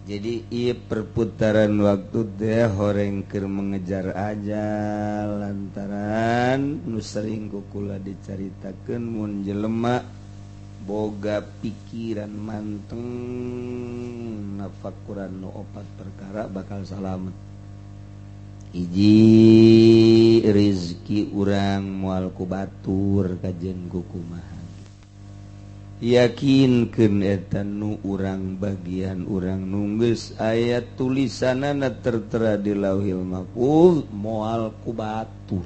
Jadi ia perputaran waktu teh horeng keur mengejar aja lantaran nu sering kukula dicaritakeun mun jelema boga pikiran manteng nafakuran nu opat perkara bakal salamet. Hiji rezeki urang moal ku batur kajen ku kumaha. Yakinkeun eta nu urang bagian urang nunggeus aya tulisanana tertera di Lauhil Mahfuz moal ku batur.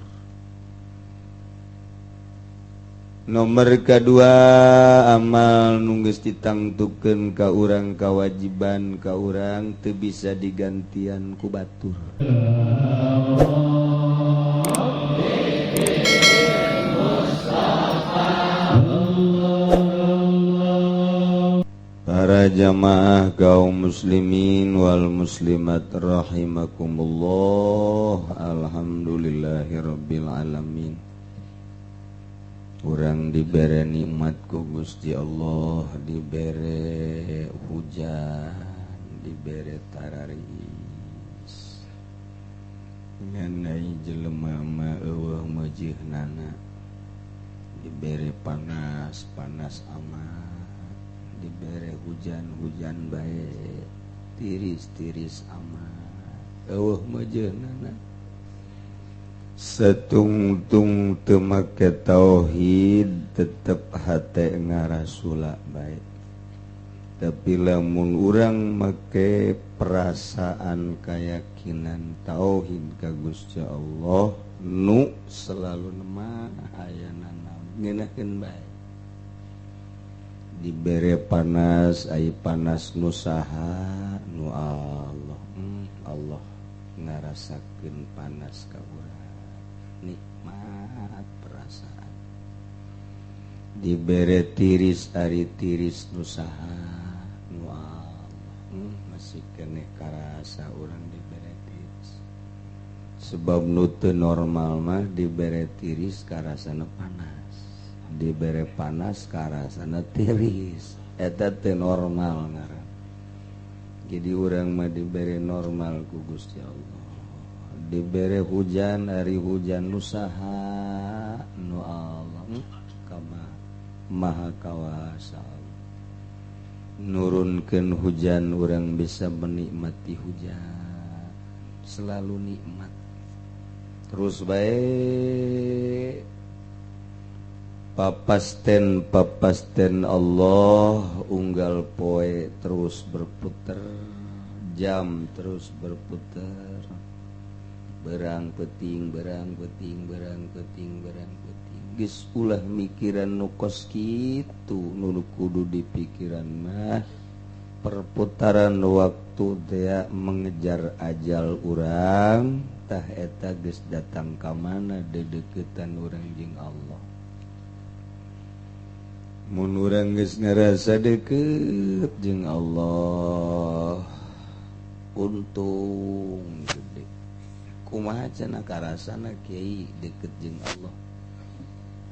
Nomor kedua amal nunggeus ditangtukeun ka urang kawajiban ka urang teu bisa digantian ku batur. Para jamaah kaum muslimin wal muslimat rahimakumullah. Alhamdulillahirabbil alamin. Urang dibere nikmat ku Gusti Allah, dibere hujan, dibere tararis. Nganai jelema mah eueuh meujeuhnana. Dibere panas, panas aman. Dibere hujan-hujan bae, tiris-tiris aman. Eueuh meujeuhnana. Setungtung teu make tauhid tetep hate ngarasula bae. Tapi lamun urang make perasaan keyakinan tauhid ka Gusti Allah nu selalu mah ayana naon ngeunaheun bae. Dibere panas ai panas nu saha nu Allah. Allah ngarasakeun panas ka urang. Nikmat perasaan. Dibere tiris ari tiris nu saha nu Allah. Masih keneh karasa urang dibere tiris. Sebab nu teu normal mah dibere tiris karasana panas. Dibere panas karasana tiris. Eta teu normal ngaran. Jadi urang mah dibere normal ku Gusti Allah. Dibere hujan ari hujan nu saha nu Allah kama maha kawasa. Nurunkeun hujan urang bisa menikmati hujan. Selalu nikmat. Terus bae papasten Allah unggal poe terus berputar, jam terus berputar. Berang peting geus ulah mikiran nu kos kitu nu kudu dipikiran mah perputaran waktu teh mengejar ajal urang tah eta geus datang ka mana dedeketan urang jeung Allah. Mun urang geus ngarasa deukeut jeung Allah untung gede. Kumaha cenah karasana kiai deket jeung Allah.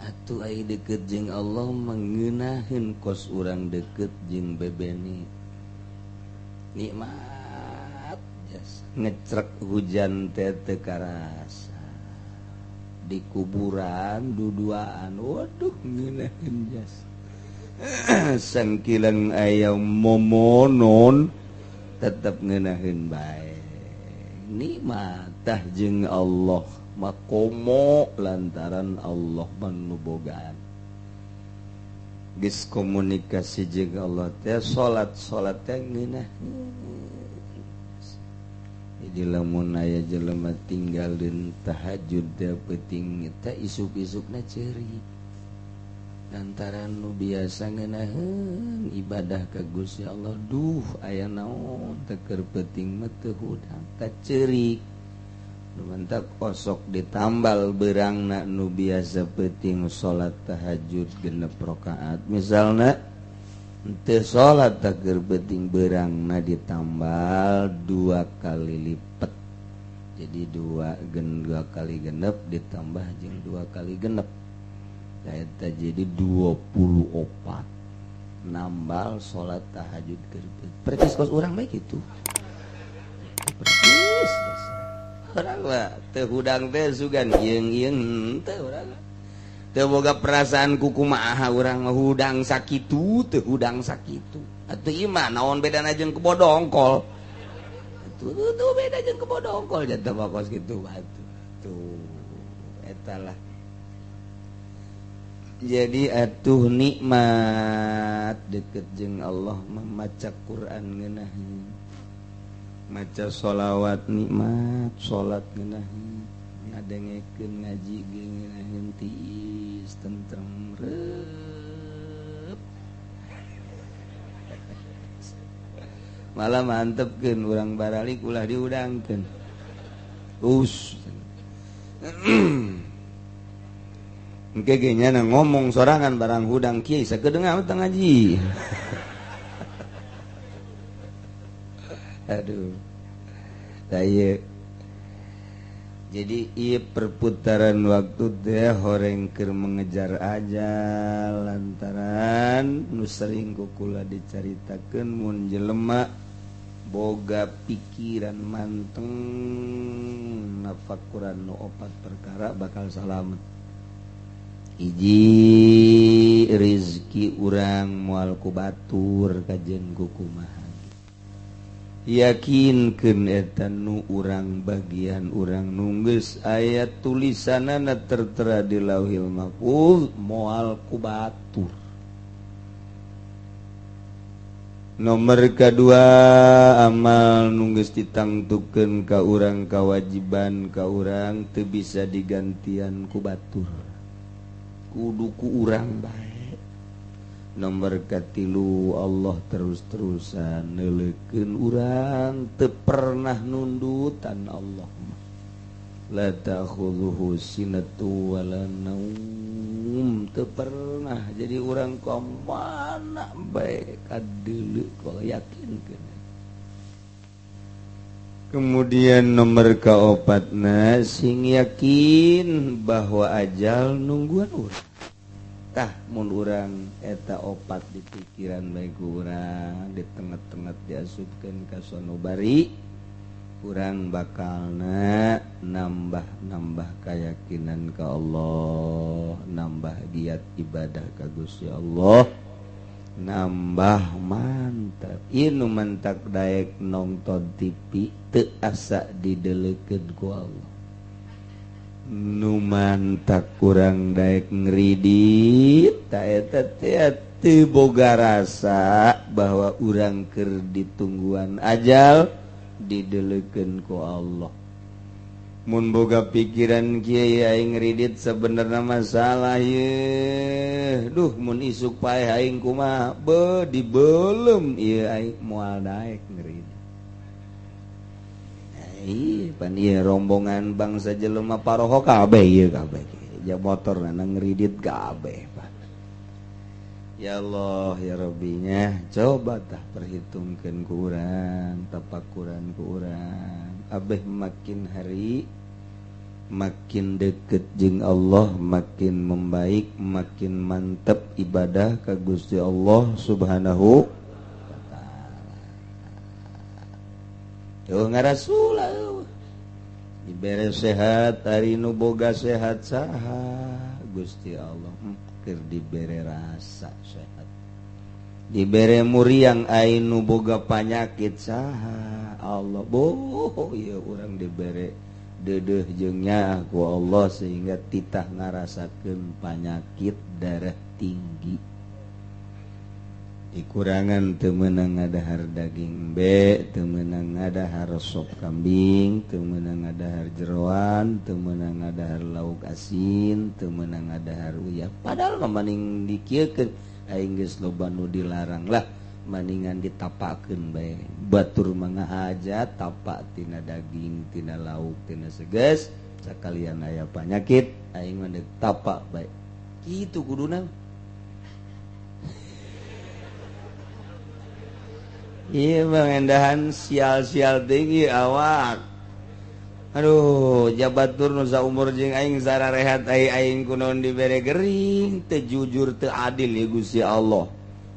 Atuh ai deket jeung Allah mangeunaheun kos urang deket jeung bebeni. Nikmat jas ngecrek hujan teh teu karasa. Di kuburan duduaan waduh ngeunaheun jas. Sangkilang aya momonon tetep ngeunaheun bae. Nikmat tah jeung Allah makomo lantaran Allah manubogaan. Geus komunikasi jeung Allah teh salat teh ngeunaheun. Jadi lamun aya jelema tinggalin tahajud teh penting teh isuk-isukna ceuri. Lantaran nu biasa ngeunaheun ibadah ka Gusti Allah duh aya naon teu keur penting mah teu hudang teh ceurik. Nu mentak osok ditambal beurangna nu biasa penting salat tahajud 6 rakaat misalna teu salat teh keur penting beurangna ditambal 2 kali lipat. Jadi 2 kali genep ditambah jeung 2 kali genep. Eta jadi 24. nambal salat tahajud keur perkis kos urang bae kitu perkis urang mah teu hudang teh sugan ieung teh urang teu boga perasaan kumaha urang mah hudang sakitu teu hudang sakitu atuh ieu mah naon bedana jeung kebodongkol tuh beda jeung kebodongkol jatuh bakos kitu batu tuh eta lah. Jadi atuh nikmat deket jeung Allah maca Quran ngeunaheun maca sholawat nikmat salat ngeunaheun ngadengekeun ngaji ge ngeunaheun tiis tentrem reup malah mantepkeun urang baralik ulah diudangkeun engke ge nya ngomong sorangan barang hudang kieu sakedeungna teu ngaji. Aduh. Saya jadi ieu perputaran waktu teh horeng keur mengejar ajal lantaran nu sering kukula dicaritakeun mun jelema boga pikiran manteng nafakuran nu opat perkara bakal salamet. Iji rezeki urang moal ku batur kajen ku kumaha yakinkeun eta nu urang bagian urang nu geus aya tulisanana tertera di Lauhil Mahfuz moal ku batur. Nomor kedua amal nu geus ditangtukeun ka urang kawajiban ka urang teu bisa digantian ku batur kudu ku urang bae. Nomor katilu Allah terus-terusan neulekeun urang teu pernah nundutan Allah la ta'khudhuhu sinatu wala naum teu pernah jadi urang kamana bae kadeuleu kok yakinkeun. Kemudian nomor kaopatna sing yakin bahwa ajal nungguan urang. Tah mun urang eta opat di pikiran bae ku urang di tengah-tengah diasupkeun ka sanubari urang bakalna nambah keyakinan ka Allah, nambah giat ibadah ka Gusti Allah, nambah mantap. Ieu nu mantak daek nongton TV teu asa dideleukeun ku Allah. Nu mantak kurang daek ngridit ta eta teh teu boga rasa bahwa urang keur ditungguan ajal dideleukeun ku Allah. Mun boga pikiran kieu aing ngridit sabenerna masalah ye. Duh mun isuk paeh aing kumaha? Beuh dibeulem ieu aing moal daek ngridit. Ih, pan ieu rombongan bangsa jelema paroho kabeh ieu kabeh. Ja motorna ngridit kabeh, Pak. Ya Allah, ya Rabbinya, coba tah perhitungkeun ku urang, tapakuran ku urang. Abeh makin hari makin deket jeung Allah, makin membaik, makin mantep ibadah ka Gusti Allah Subhanahu wa taala. Tuh ngarasula dibere sehat, hari nu boga sehat saha Gusti Allah keur dibere rasa sehat. Dibere muriang ain nu boga panyakit saha Allah. Boh ieu urang dibere deudeuh jeung nyaah ku Allah sehingga titah ngarasakeun panyakit darah tinggi. Dikurangan teu meunang ngadahar daging embe, teu meunang ngadahar sop kambing, teu meunang ngadahar jeroan, teu meunang ngadahar lauk asin, teu meunang ngadahar uyah. Padahal maning dikieukeun aing geus loba nu dilarang lah, maningan ditapakeun bae. Batur mangga hajat tapak tina daging, tina lauk, tina seges, sakalian aya panyakit aing mah tapak bae. Kitu kuduna. Iya mengendahan sial-sial tinggi awak. Aduh, jabatur nu saumur jeung aing sararehat aing kunaon dibere gering, teu jujur teu adil ya Gusti Allah.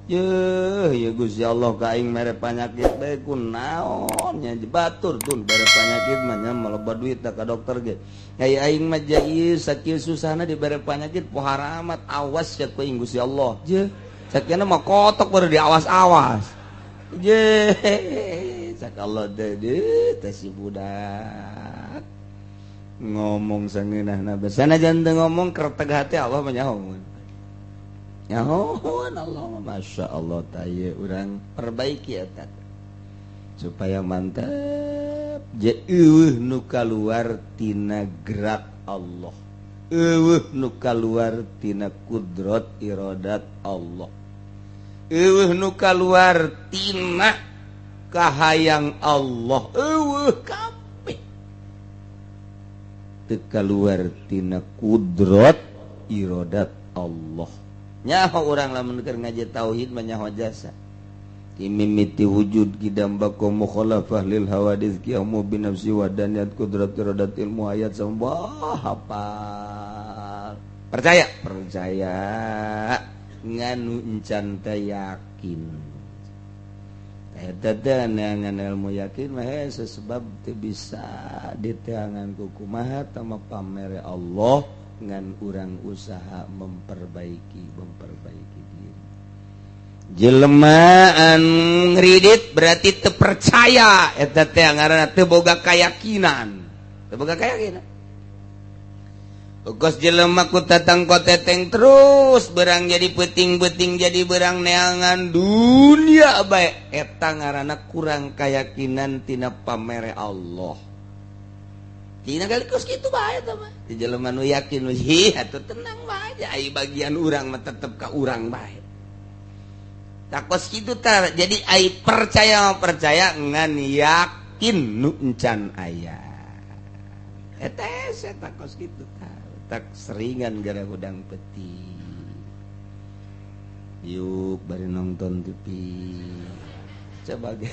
ya Gusti Allah kaing mere panyakit bae kunaon nya batur tun bare panyakit mah nya maloba duit ka dokter ge aing mah ieu sakieu susahna di bare panyakit pohara amat awas ya ku Gusti Allah je sakieu mah kotok baru diawas-awas je sak Allah teh si budak ngomong sangeunahna bae sanajan teu ngomong kerteg hati Allah mah nyaho nyahoan Allah masya Allah taye urang perbaiki eta supaya mantap je eueuh nu kaluar tina gerak Allah eueuh nu kaluar tina kudrat iradat Allah eueuh nu kaluar tina kahayang Allah eueuh kabeh teu kaluar tina kudrat iradat Allah nyaho urang lamun keur ngaji tauhid mah nyaho jasa timimiti wujud kidam bako mukhalafah lil hawadits qiyamu bi nafsi wa daniyat qudrat iradat ilmu ayat sambah hafal percaya nganu encan teh yakin eta teh ngan ilmu yakin mah sebab teu bisa diteangan ku kumaha tama pamere Allah ngan urang usaha memperbaiki diri jelema anu ngridit berarti teu percaya eta teh ngaranna teu boga kayakinan Pokos jelema ku tatang koteteng terus berang jadi peuting-peuting jadi berang neangan dunia bae eta ngaranna kurang kayakinan tina pamere Allah tina galikus kitu bae eta mah di jelema nu yakin hi atuh tenang bae ai bagian urang mah tetep ka urang bae takos kitu tah jadi ai percaya ngan yakin nu encan aya eta takos kitu tah tak seringan gara hudang peti yuk bari nonton TV coba ge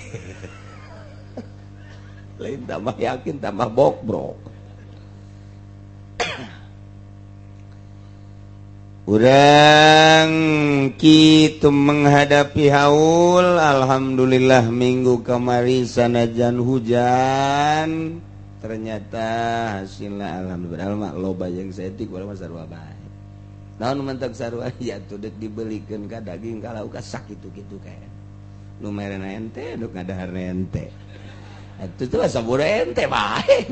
lain tambah yakin tambah bok urang kitu menghadapi haul alhamdulillah minggu kamari sanajan hujan ternyata hasilna alhamdulillah mak loba jeung saeutik urang mah sarua bae naon mentek sarua ya tuh dek dibelikeun ka daging kalau ka sakitu-kitu kae nu merena ente nu ngadaharna ente itu tuh sabura ente bae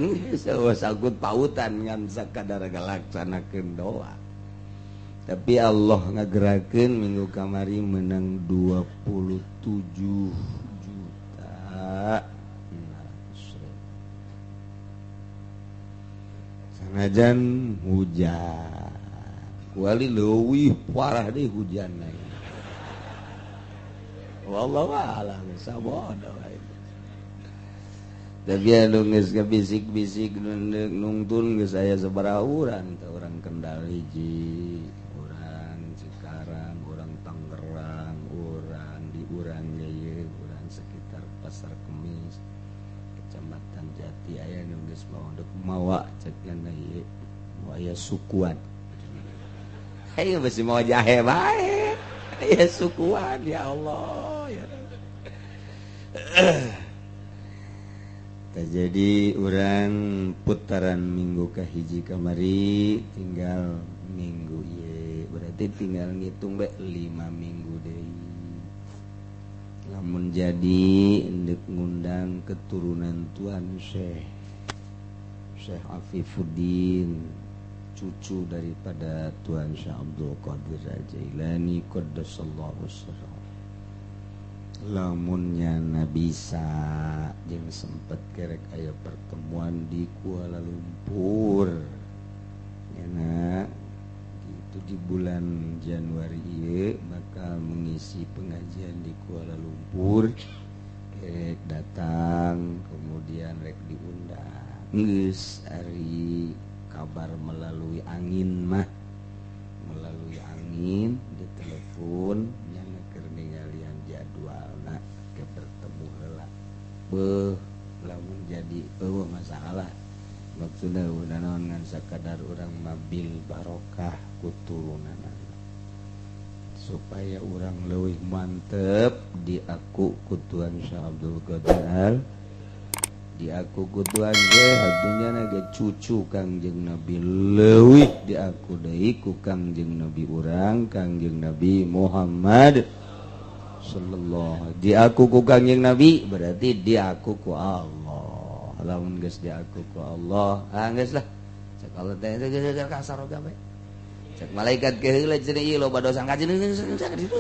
sagut pautan ngan sakadar ngalaksanakeun doa tapi Allah ngagerakeun minggu kamari menang 27 juta sanajan hujan kuali leuwih parah deui hujanna wallahu a'lam sabodo tapi anu geus bisik-bisik nungtun geus aya sabaraha urang teh urang Kendal hiji urang Cikarang urang Tangerang urang di urang ieu urang sekitar Pasar Kemis Kecamatan Jati aya nu geus mondok mawa ceukna ieu aya sukuan ayo bisi mau jahe bae aya sukuan ya Allah ya jadi orang putaran minggu kahiji kamari tinggal minggu ieu berarti tinggal ngitung bae 5 minggu deui lamun jadi endek ngundang keturunan Tuan Syekh Afifuddin cucu daripada Tuan Syekh Abdul Qadir Al-Jailani qaddasallahu sirrahu lamunnya bisa jeung sempet kerek aya pertemuan di Kuala Lumpur enak gitu di bulan Januari ieu bakal mengisi pengajian di Kuala Lumpur kerek datang kemudian rek diundang geus ari kabar melalui angin ditelepon nya keur ningalian jadwalna ke bertemu heula beuh lamun jadi eueuh masalah maksudna udah naon ngan sakadar urang mabil barokah ku turunanna supaya orang leuwih mantep di aku kutuan Syah Abdul Qadir di aku kutuan ge hatunya ge cucu Kangjeng Nabi leuwih di aku deui ku Kangjeng Nabi urang Kangjeng Nabi Muhammad sallallahu di aku ku Kangjeng Nabi berarti di aku ku Allah lamun geus di aku ku Allah geus lah cek Allah teh geus kasar oge bae cek malaikat ke heula cenah ieu loba dosa kajeun itu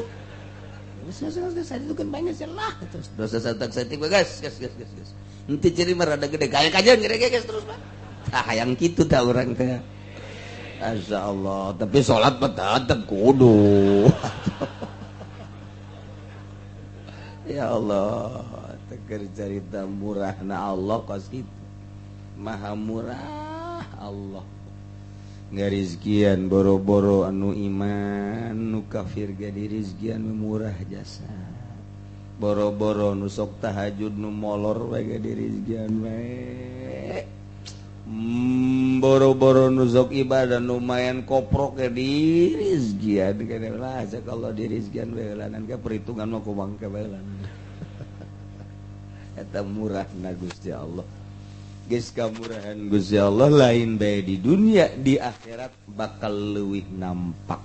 saya itu kan banyak salah terus dosa satak satik guys nanti ciri merada gede kayak kajian gede terus pak yang gitu tak orang teh Masya Allah tapi sholat tetap kudu ya Allah teker cerita murah na Allah kos gitu maha murah Allah ngarizkian boro-boro anu iman nu kafir gadi rizkian murah jasa boro-boro nu sok tahajud nu molor wae gadi rizkian wae boro-boro nu sok ibadah nu mayan koprok gadi rizkian kana lah kalau di rizkian wae lanan ka perhitungan mah kumang ka bae lanan eta murahna Gusti Allah geus kamurahan Gusti Allah lain bae di dunia di akhirat bakal leuwih nampak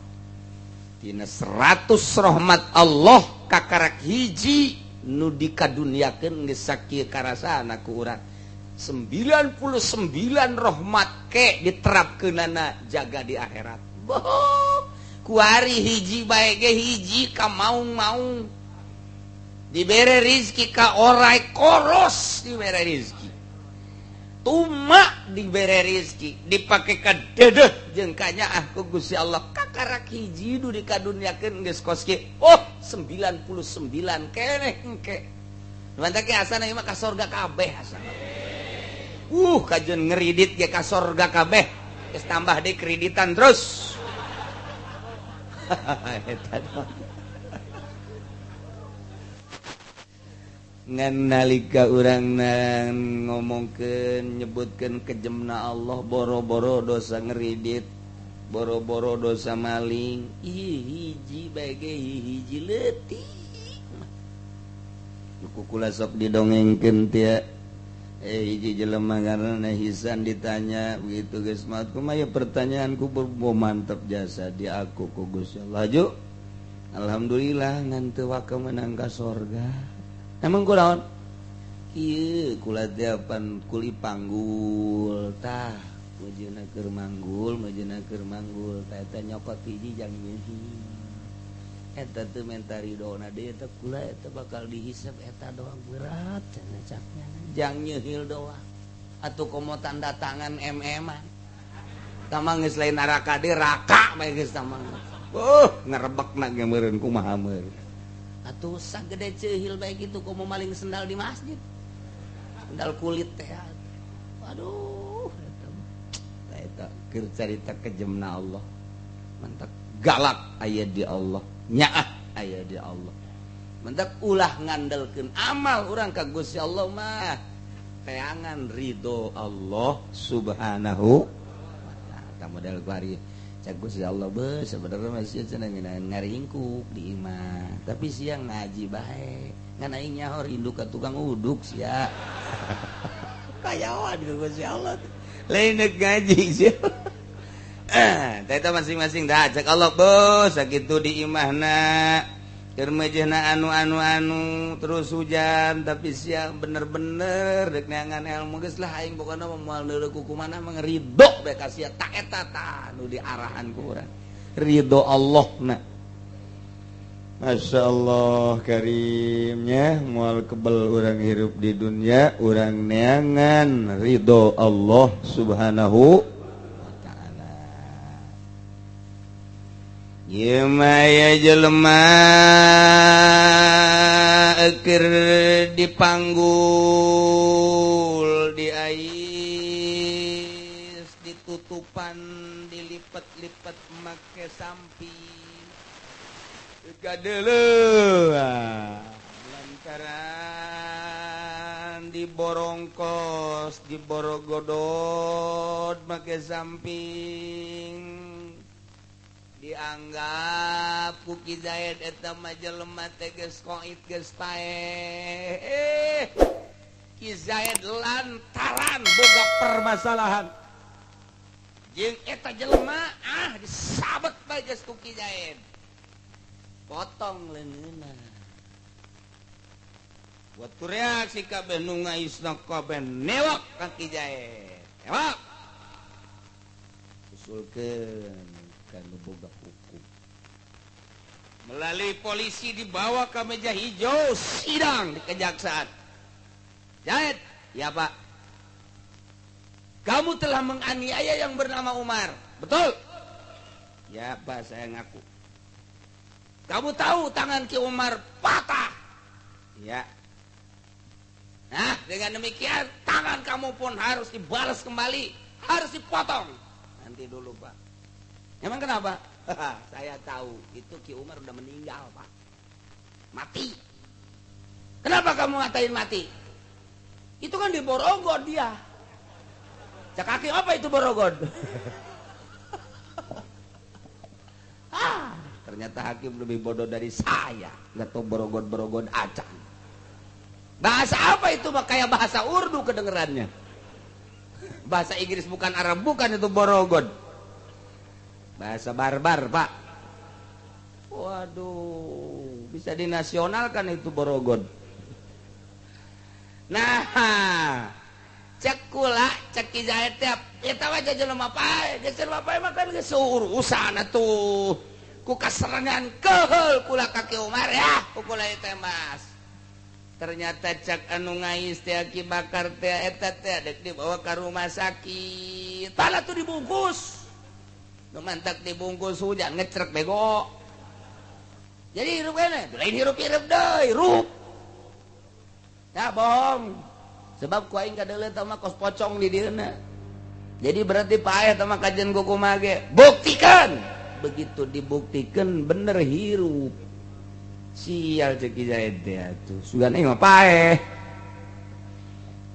tina 100 rahmat Allah kakarak hiji nu dikadunyakeun geus sakieu karasana ku urang 99 rahmat ke diterapkeunana jaga di akhirat ku ari hiji bae ge hiji ka maung-maung dibere rezeki ka orai koros dibere rezeki tuma dibere rezeki dipake ka dedeh jeung kanyaah ku Gusti Allah kakarak hiji nu dikadunyakeun geus kos ge 99 keneh engke mantap ge asana ieu mah ka surga kabeh asana kajeun ngeridit ge ka surga kabeh geus tambah deui kreditan terus eta ngan nalika urang ngomongkeun nyebutkeun kejemna Allah boro-boro dosa ngeridit boro-boro dosa maling hiji bae ge hiji leutik nu kula sok didongengkeun teh hiji jelema ngaranna Hisan ditanya begitu geus maot kumaha pertanyaanku berbo mantep jasa di aku ku Gusti Allah ju alhamdulillah ngan teu waka menang ka surga emang kunaon kieu kula teh pan kuli panggul tah mejeuna keur manggul tah eta nyokot hiji jang nyeuhi eta teu menta ridona deui eta kula eta bakal dihisab eta doang berat cenah caknya jang nyeuhil doang atuh komo tanda tangan MM-an tamang geus lain neraka deui raka bae geus tamang ngarebekna ge meureun kumaha meureun atuh sagede ceuhil bae kitu komo maling sendal di masjid sendal kulit teh aduh eta keur carita kejemna Allah mantap galak aya di Allah nyaah aya di Allah mantap ulah ngandelkeun amal urang ka Gusti Allah mah teangan ridho Allah subhanahu wa ta'ala model kuari Gusti Allah be sebenarnya masih cenah ngaringkuk di imah tapi siang ngaji bae ngan aing nyaho rindu ka tukang uduk sia kayawan ku Gusti Allah lain ngaji sia eta masing-masing dah cek Allah bos sakitu di imahna keur mejehna anu terus hujan tapi siang bener-bener dek neangan ilmu geus lah aing pokona moal neuleuh ku kumaha mah ridho bae ka sia tak eta tah nu diarahan ku urang ridho Allahna Masya Allah karimnya moal kebel urang hirup di dunia urang neangan ridho Allah subhanahu Yemaya jelema keur dipanggul di ais ditutupan dilipat-lipat make samping gadeuleuh lantaran diborongkos diborogodot make samping di dianggap Ki Zaid eta mah jelema teh geus koit geus paeh. Ki Zaid lantaran boga permasalahan jeung eta jelema disabet bae geus ku Ki Zaid. Potong leungeunna. Waktu reaksi kabeh nu ngaisna kabeh newok ka Ki Zaid. Newok. Usulkeun kana boga hukum. Melalui polisi dibawa ke meja hijau sidang di kejaksaan. Zaid, ya Pak. Kamu telah menganiaya yang bernama Umar, betul? Ya Pak, saya ngaku. Kamu tahu tangan Ki Umar patah? Ya. Nah, dengan demikian tangan kamu pun harus dibalas kembali, harus dipotong. Nanti dulu Pak. Emang kenapa? Saya tahu itu Ki Umar udah meninggal Pak. Mati. Kenapa kamu ngatain mati? Itu kan di Borogod dia. Cak Hakim apa itu Borogod? Ternyata Hakim lebih bodoh dari saya. Nggak tahu Borogod acang. Bahasa apa itu? Kayak bahasa Urdu kedengerannya. Bahasa Inggris bukan Arab, bukan itu Borogod. Bahasa barbar Pak. Waduh, bisa dinasionalkan itu Borogod. Nah, cek kula, cek Ki Zaid teh eta wae jelema pae, geus bapae mah kan geus urusan atuh. Ku kaserangan keheul kula ka Ki Umar ya, kula teh Mas. Ternyata cek anu ngais teh Ki Bakar teh eta teh dek dibawa ka rumah sakit. Tala tuh dibungkus. Nu mantak dibungkus hujan ngecrek bego. Jadi hirup kene, lain hirup-hirup deui, hirup. Ya bohong. Sebab ku aing kadeuleut mah kos pocong di dieuna. Jadi berarti paeh teh mah kajian ku kumaha ge. Buktikan. Begitu dibuktikan bener hirup. Sial cek Ki Zaid teh atuh. Sugan aing mah paeh.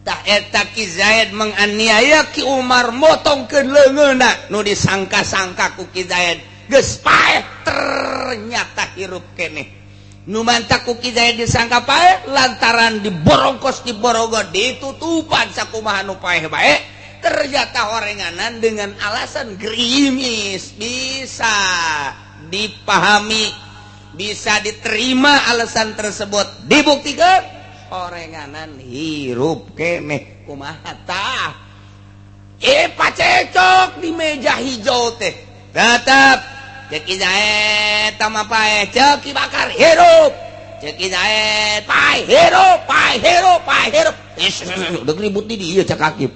Tah eta Ki Zaid menganiaya Ki Umar motongkeun leungeunna nu disangka-sangka ku Ki Zaid geus paeh ternyata hirup keneh. Nu mantak ku Ki Zaid disangka paeh lantaran diborongkos di Borogod ditutupan sakumaha nu paeh bae ternyata horenganan dengan alasan gerimis bisa dipahami bisa diterima alasan tersebut dibuktikan horenganan hirup keneh kumaha tah pacecok di meja hijau teh tetap cek Ki Zaid tama paeh cek Ki Bakar hirup cek Ki Zaid paeh hirup udah ribut di dia cek Hakim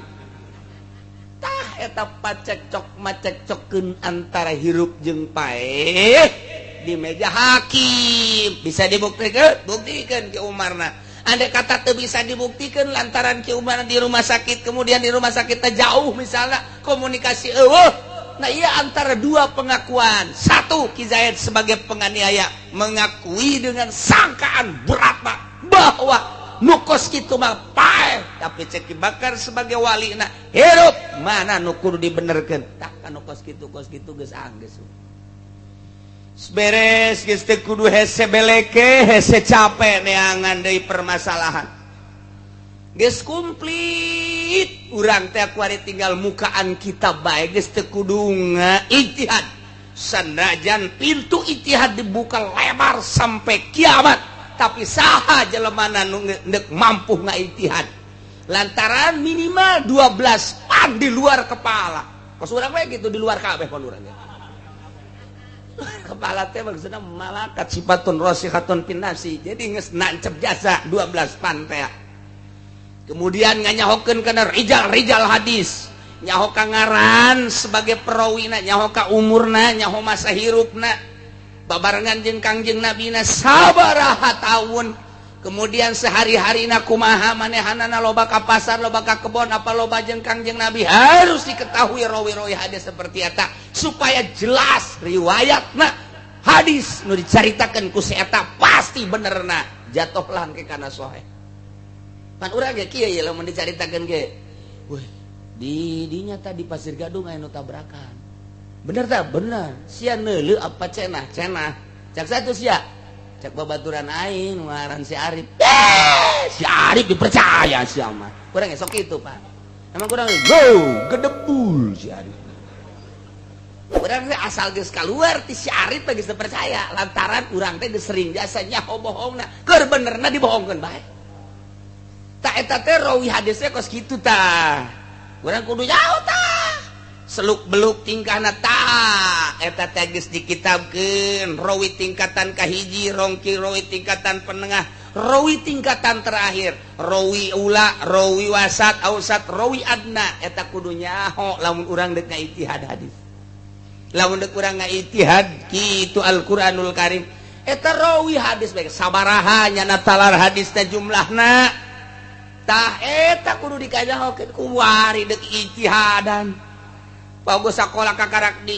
tah eta pacekcok macekcokkeun antara hirup jeung paeh di meja hakim bisa dibuktikan buktikan Ki Umarna andai kata teu bisa dibuktikan lantaran Ki Umar di rumah sakit kemudian di rumah sakit teh jauh misalnya komunikasi eueuh. Nah iya antara dua pengakuan. Satu, Ki Zaid sebagai penganiaya mengakui dengan sangkaan berat Pak bahwa nukos kitu mah paeh. Tapi cek Ki Bakar sebagai wali na hirup mana nu kudu dibenerkeun. Tah kan nukos kitu geus anggeus. Beres geus teu kudu hese beleke, hese capek neangan deui permasalahan. Geus komplit urang teh kuari tinggal mukaan kita bae geus teu kudu ijtihad sanajan pintu ijtihad dibuka lebar sampai kiamat tapi saha jelemana nu neuk mampu ngaijtihad lantaran minimal 12 pan di luar kepala kos urang bae gitu di luar kabeh pan urang kepala teh maksudna malakat sifatun rasihatun pinnasi jadi geus nancep jasa 12 pan teh. Kemudian nganyahokeun kana rijal hadis, nyaho kangaran sebagai perawina, nyaho ka umurna, nyaho masa hirupna, babarengan jeung Kangjeng Nabina sabaraha taun. Kemudian sehari-harina kumaha manehanana loba ka pasar, loba ka kebon, apa loba jeung Kangjeng Nabi harus diketahui rawi-rawi hadis seperti eta supaya jelas riwayatna hadis nu dicaritakeun ku si eta pasti benerna jatuhlah ke kana sahih. Pan urang ge kieu ye lamun dicaritakeun ge. Weh, di dinya tadi Pasir Gadung aya nu tabrakan. bener tak bener sia neuleuh apa cenah cak satu sia cak babaturan aing ngaran si Arif si Arif dipercaya sia mah kurang esok itu Pak emang kurang go gedebul si Arif urang teh asal geus kaluar ti si Arif teh geus percaya lantaran urang teh geus sering jasa nyaho bohongna keur benerna dibohongkeun bae tak eta teh rawi hadisnya kos kitu tah urang kudu nyaho tah seluk beluk tingkahna tah eta teh geus dikitabkeun rawi tingkatan kahiji rawi tingkatan penengah rawi tingkatan terakhir rawi ula rawi wasat ausat rawi adna eta kudu nyaho lamun urang deuk ngaijtihad hadis lamun deuk urang ngaijtihad kitu Al-Qur'anul Karim eta rawi hadis bae sabaraha nyana talar hadis teh jumlahna tah eta kudu dikajahokeun ku wari deuk ijtihadan bagus sakola kakarak di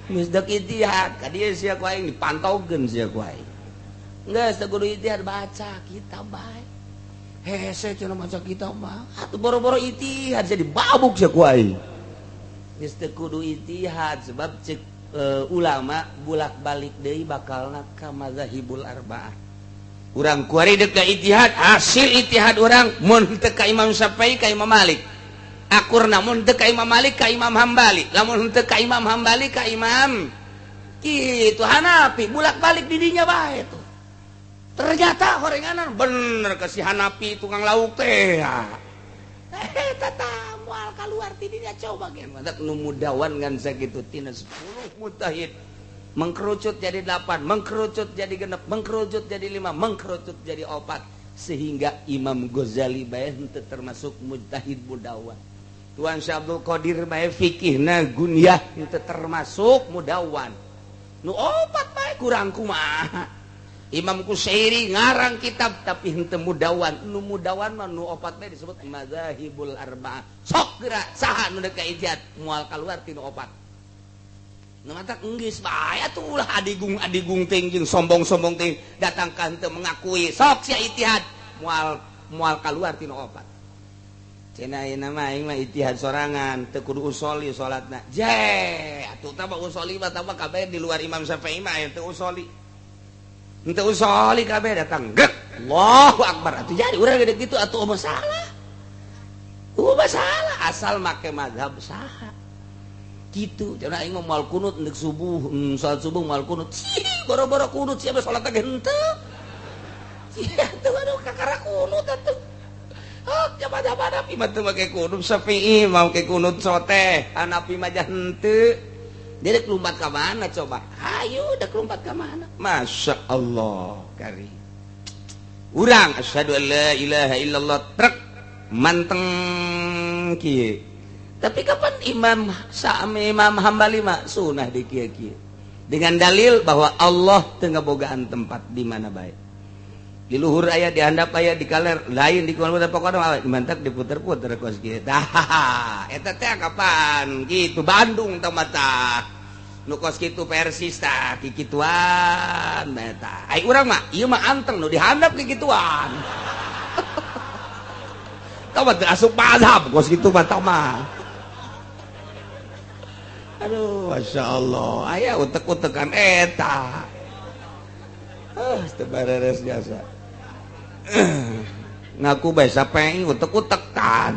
geus deuk ijtihad ka dieu sia ku aing dipantaukeun sia ku aing geus teu kudu ijtihad baca kitab bae hese cenah maca kitab mah atuh boro-boro ijtihad jadi babuk sia ku aing geus teu kudu ijtihad sebab ceuk ulama bulak-balik deui bakalna ka mazhabul arba'ah urang kuari deuk ka ijtihad hasil ijtihad urang mun teu ka Imam Syafi'i ka Imam Malik akurna mun teu ka Imam Malik ka Imam Hambali lamun teu ka Imam Hambali ka Imam kitu Hanafi bulak-balik di dinya bae tuh ternyata horenganan bener ke si Hanafi tukang lauk teh eta tah moal kaluar ti dinya coba gen matak nu mudawan ngan sakitu tina 10 mujtahid mengkerucut jadi 8 mengkerucut jadi genep mengkerucut jadi 5 mengkerucut jadi 4 sehingga Imam Ghazali bae henteu termasuk mujtahid mudawan Tuan Syekh Abdul Qadir bae fikihna gunyah henteu termasuk mudawan nu 4 bae kurang kumaha Imam Kusyairi ngarang kitab tapi henteu mudawan nu mudawan mah nu 4 bae disebut mazahibul arba'ah sok geura saha nu deuk ka ijtihad moal kaluar ti nu 4 nu matak geus bae atuh ulah adigung teh jeung sombong-sombong teh datang ka henteu mengakui sok sia ijtihad moal kaluar ti nu 4 cenah ayeuna mah aing mah ijtihad sorangan teu kudu usoli salatna atuh tah mah usoli mah tah kabeh di luar Imam Syafi'i mah teu usoli henteu usoli kabeh datang gek Allahu Akbar atuh jadi urang gede kitu atuh masalah masalah asal make mazhab saha gitu cenah aing mah moal kunut neuk subuh salat subuh moal kunut boro-boro kunut siapa salat teh henteu sia tuh aduh kakara kunut atuh jaman Hanafi mah teu make kunut Syafi'i mau ke kunut soteh Hanafi mah henteu dia dek lumpat ka mana coba hayu dek lumpat ka mana masya Allah kari urang asyhadu an la ilaha illallah trek manteng kieu tapi kapan Imam Hambali mah sunah di kieu dengan dalil bahwa Allah teu ngabogaan tempat di mana bae di luhur aya di handap aya di kaler lain di kumaha pokona mantak diputer-puter kos kieu tah eta teh kapan gitu Bandung tah mata nu kos kitu Persis tah kikituan eta ai urang mah ieu mah anteng nu dihandap kikituan tah mah teu asup mazhab kos kitu mah aduh masya Allah aya utek-utekan eta teu beres biasa ngaku bae sapeng utek-utekan